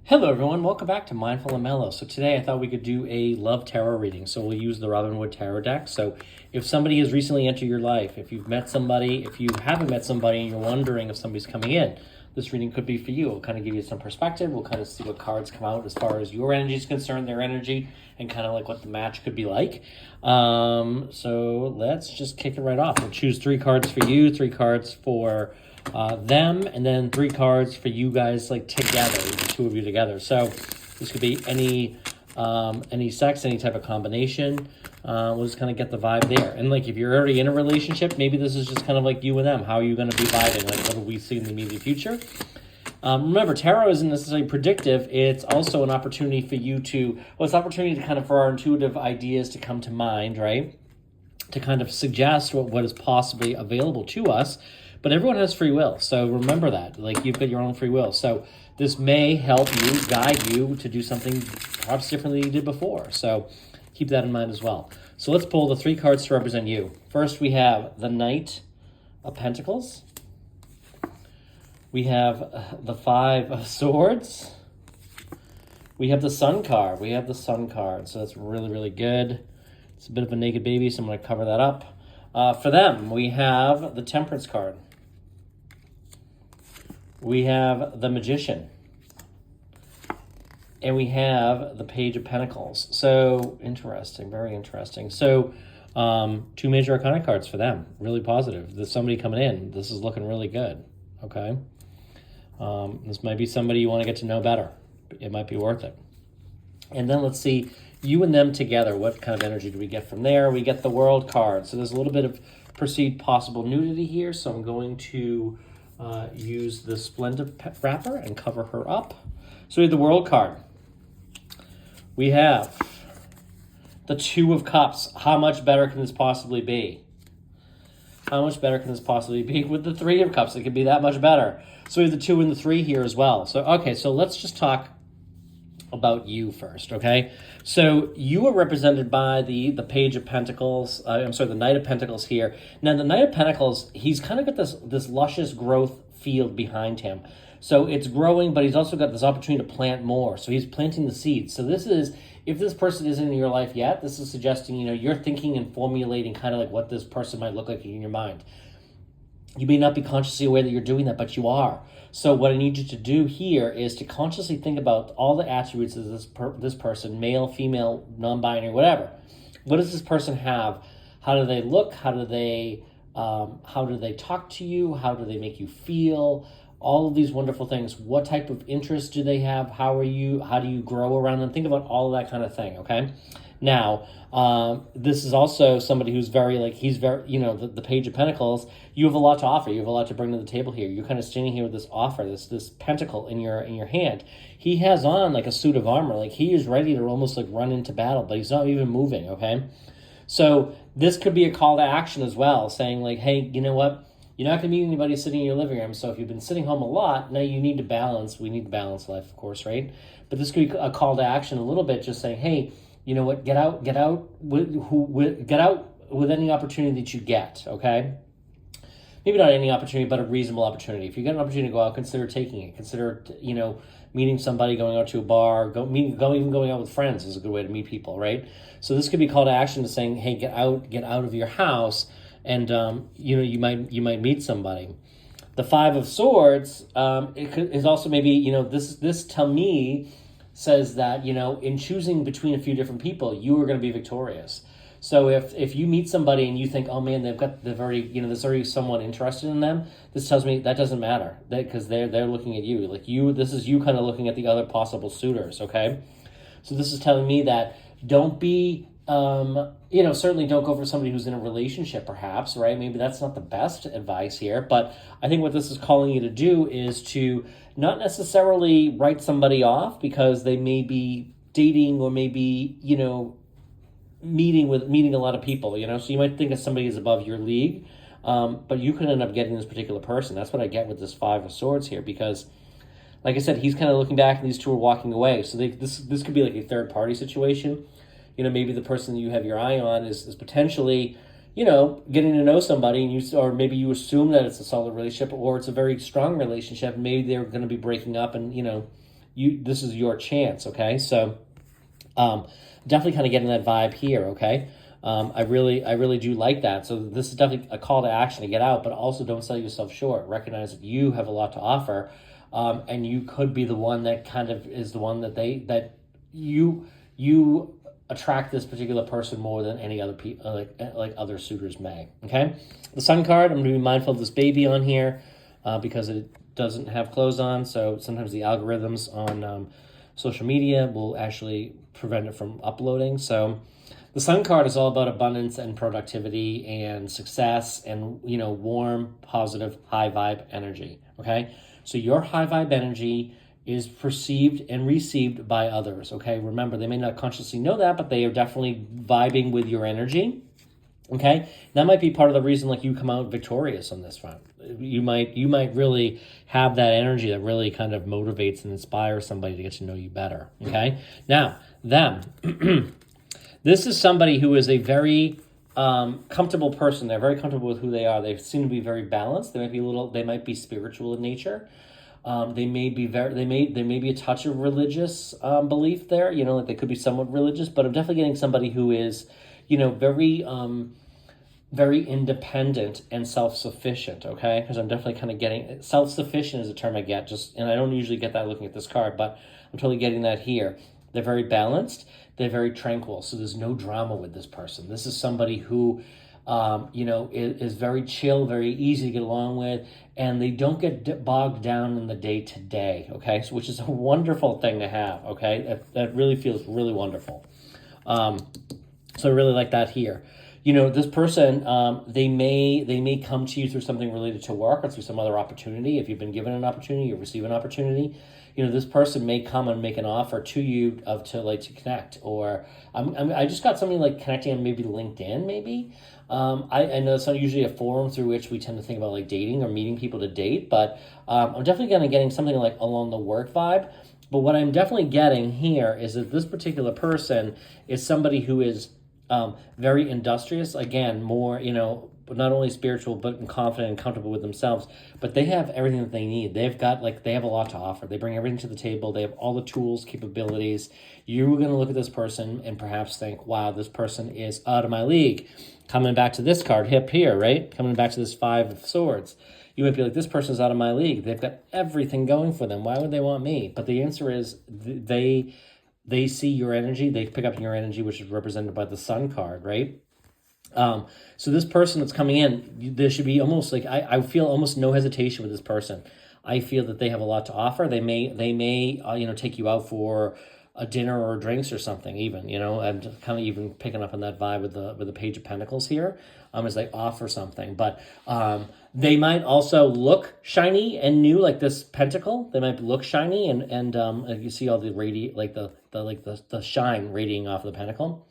Hello, everyone. Welcome back to Mindful and Mellow. So today I thought we could do a love tarot reading. So we'll use the Robin Wood Tarot deck. So if somebody has recently entered your life, if you've met somebody, if you haven't met somebody and you're wondering if somebody's coming in, this reading could be for you. We'll kind of give you some perspective. We'll kind of see what cards come out as far as your energy is concerned, their energy, and kind of like what the match could be like. So let's just kick it right off. We'll choose 3 cards for you, 3 cards for them, and then 3 cards for you guys, like together, the 2 of you together. So this could be any sex, any type of combination. We'll just kind of get the vibe there. And like if you're already in a relationship, maybe this is just kind of like you and them. How are you going to be vibing? Like what do we see in the immediate future? Remember, tarot isn't necessarily predictive. It's also an opportunity for you to, it's an opportunity to kind of, for our intuitive ideas to come to mind, right? To kind of suggest what is possibly available to us. But everyone has free will, so remember that. Like, you've got your own free will. So this may help you, guide you to do something perhaps differently than you did before. So keep that in mind as well. So let's pull the 3 cards to represent you. First, we have the Knight of Pentacles. We have the 5 of Swords. We have the Sun card. So that's really, really good. It's a bit of a naked baby, so I'm going to cover that up. For them, we have the Temperance card. We have the Magician. And we have the Page of Pentacles. So, interesting, very interesting. So, 2 major arcana cards for them. Really positive. There's somebody coming in. This is looking really good. Okay? This might be somebody you want to get to know better. It might be worth it. And then let's see, you and them together, what kind of energy do we get from there? We get the World card. So there's a little bit of perceived possible nudity here. So I'm going to use the Splendid wrapper and cover her up. So we have the World card. We have the 2 of Cups. How much better can this possibly be? How much better can this possibly be with the 3 of Cups? It could be that much better. So we have the 2 and the 3 here as well. So, okay, so let's just talk about you first, okay? So you are represented by the Page of Pentacles. The Knight of Pentacles here. Now, the Knight of Pentacles, he's kind of got this luscious growth field behind him. So it's growing, but he's also got this opportunity to plant more. So he's planting the seeds. So this is, if this person isn't in your life yet, this is suggesting, you're thinking and formulating kind of like what this person might look like in your mind. You may not be consciously aware that you're doing that, but you are. So what I need you to do here is to consciously think about all the attributes of this person, male, female, non-binary, whatever. What does this person have? How do they look? How do they talk to you? How do they make you feel? All of these wonderful things. What type of interest do they have? How do you grow around them? Think about all of that kind of thing, okay? Now, this is also somebody who's very, the Page of Pentacles. You have a lot to offer. You have a lot to bring to the table here. You're kind of standing here with this offer, this pentacle in your hand. He has on like a suit of armor. Like he is ready to almost like run into battle, but he's not even moving, okay? So this could be a call to action as well, saying like, hey, you know what? You're not going to meet anybody sitting in your living room, so if you've been sitting home a lot, now you need to balance. We need to balance life, of course, right? But this could be a call to action a little bit, just saying, hey, you know what? Get out with any opportunity that you get. Okay, maybe not any opportunity, but a reasonable opportunity. If you get an opportunity to go out, consider taking it. Consider meeting somebody, going out to a bar, even going out with friends is a good way to meet people, right? So this could be a call to action to saying, hey, get out of your house, and you might meet somebody. The 5 of Swords is also maybe this to me says that, in choosing between a few different people, you are going to be victorious. So if you meet somebody and you think, oh man, there's already someone interested in them, this tells me that doesn't matter, because they're looking at you. This is you kind of looking at the other possible suitors, okay? So this is telling me that don't be, certainly don't go for somebody who's in a relationship perhaps, right? Maybe that's not the best advice here, but I think what this is calling you to do is to not necessarily write somebody off because they may be dating or maybe, meeting a lot of people, so you might think that somebody is above your league, but you could end up getting this particular person. That's what I get with this 5 of Swords here, because like I said, he's kind of looking back and these 2 are walking away. So this could be like a third party situation. Maybe the person that you have your eye on is potentially, getting to know somebody, and or maybe you assume that it's a solid relationship or it's a very strong relationship. Maybe they're going to be breaking up, and this is your chance, okay? So definitely kind of getting that vibe here, okay? I really do like that. So this is definitely a call to action to get out, but also don't sell yourself short. Recognize that you have a lot to offer, and you could be the one that kind of is the one that you attract this particular person more than any other people, like other suitors may. Okay, the Sun card. I'm going to be mindful of this baby on here because it doesn't have clothes on. So sometimes the algorithms on social media will actually prevent it from uploading. So the Sun card is all about abundance and productivity and success and, warm, positive, high vibe energy. Okay, so your high vibe energy is perceived and received by others. Okay, remember, they may not consciously know that, but they are definitely vibing with your energy. Okay, that might be part of the reason like you come out victorious on this front. You might really have that energy that really kind of motivates and inspires somebody to get to know you better. Okay, now them. This is somebody who is a very comfortable person. They're very comfortable with who they are. They seem to be very balanced. They might be spiritual in nature. They may be there may be a touch of religious belief there. Like they could be somewhat religious, but I'm definitely getting somebody who is, very very independent and self-sufficient. Okay, because I'm definitely kind of getting self-sufficient is a term I get and I don't usually get that looking at this card, but I'm totally getting that here. They're very balanced. They're very tranquil. So there's no drama with this person. This is somebody who, is very chill, very easy to get along with, and they don't get bogged down in the day-to-day, okay? So, which is a wonderful thing to have, okay? That really feels really wonderful. So I really like that here. This person, they may come to you through something related to work or through some other opportunity. If you've been given an opportunity, you receive an opportunity. This person may come and make an offer to you to connect. Or I just got something like connecting on maybe LinkedIn, maybe. I know it's not usually a forum through which we tend to think about like dating or meeting people to date, but I'm definitely kind of getting something like along the work vibe. But what I'm definitely getting here is that this particular person is somebody who is very industrious, again, more, not only spiritual, but confident and comfortable with themselves, but they have everything that they need. They have a lot to offer. They bring everything to the table. They have all the tools, capabilities. You're going to look at this person and perhaps think, wow, this person is out of my league. Coming back to this card, hip here, right? Coming back to this 5 of Swords. You might be like, this person's out of my league. They've got everything going for them. Why would they want me? But the answer is they see your energy. They pick up your energy, which is represented by the Sun card, right? So this person that's coming in, there should be almost like, I feel almost no hesitation with this person. I feel that they have a lot to offer. They may take you out for a dinner or drinks or something even, I'm kind of even picking up on that vibe with the Page of Pentacles here, as they offer something, but, they might also look shiny and new, like this pentacle. They might look shiny and you see all the the shine radiating off of the pentacle.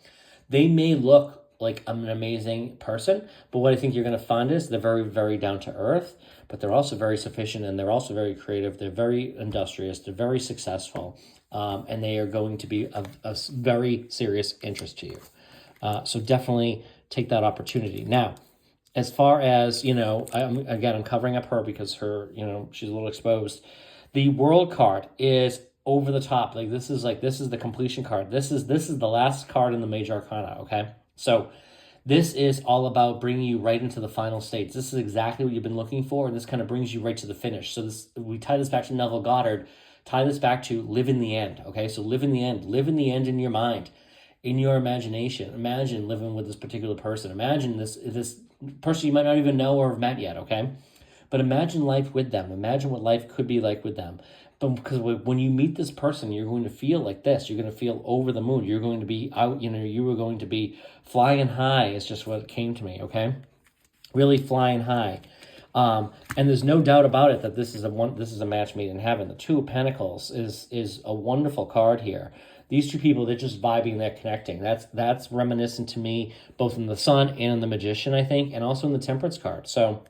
They may look like an amazing person, but what I think you're going to find is they're very, very down to earth, but they're also very sufficient and they're also very creative. They're very industrious. They're very successful, and they are going to be a very serious interest to you. So definitely take that opportunity. Now, as far as, I'm covering up her because she's a little exposed. The World card is over the top. This is the completion card. This is the last card in the Major Arcana, okay? So this is all about bringing you right into the final states. This is exactly what you've been looking for, and this kind of brings you right to the finish. So we tie this back to Neville Goddard, tie this back to live in the end, okay? So live in the end in your mind, in your imagination. Imagine living with this particular person. Imagine this person you might not even know or have met yet, okay? But imagine life with them. Imagine what life could be like with them. But because when you meet this person, you're going to feel like this. You're going to feel over the moon. You're going to be out, you are going to be flying high. It's just what came to me, okay? Really flying high. And there's no doubt about it that this is a match made in heaven. The Two of Pentacles is a wonderful card here. These two people, they're just vibing, they're connecting. That's reminiscent to me, both in the Sun and in the Magician, I think, and also in the Temperance card. So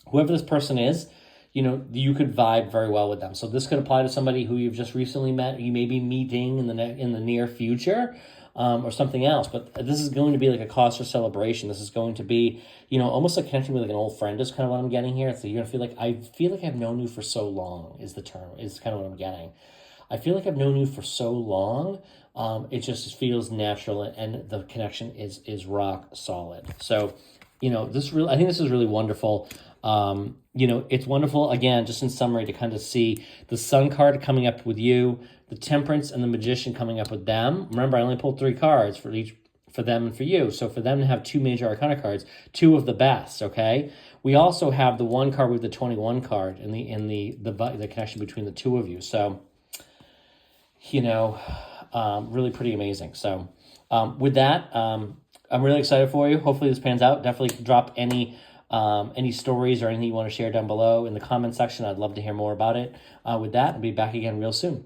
whoever this person is, you could vibe very well with them. So this could apply to somebody who you've just recently met, you may be meeting in the near future, or something else. But this is going to be like a cause for celebration. This is going to be, almost like connecting with like an old friend is kind of what I'm getting here. So you're going to feel like I've known you for so long is kind of what I'm getting. I feel like I've known you for so long. It just feels natural, and the connection is rock solid. So, I think this is really wonderful. It's wonderful, again, just in summary, to kind of see the Sun card coming up with you, the Temperance and the Magician coming up with them. Remember, I only pulled 3 cards for them and for you. So for them to have 2 major arcana cards, 2 of the best, okay? We also have the 1 card with the 21 card and the connection between the 2 of you. So, really pretty amazing. So with that, I'm really excited for you. Hopefully this pans out. Definitely drop any stories or anything you want to share down below in the comment section. I'd love to hear more about it. With that, I'll be back again real soon.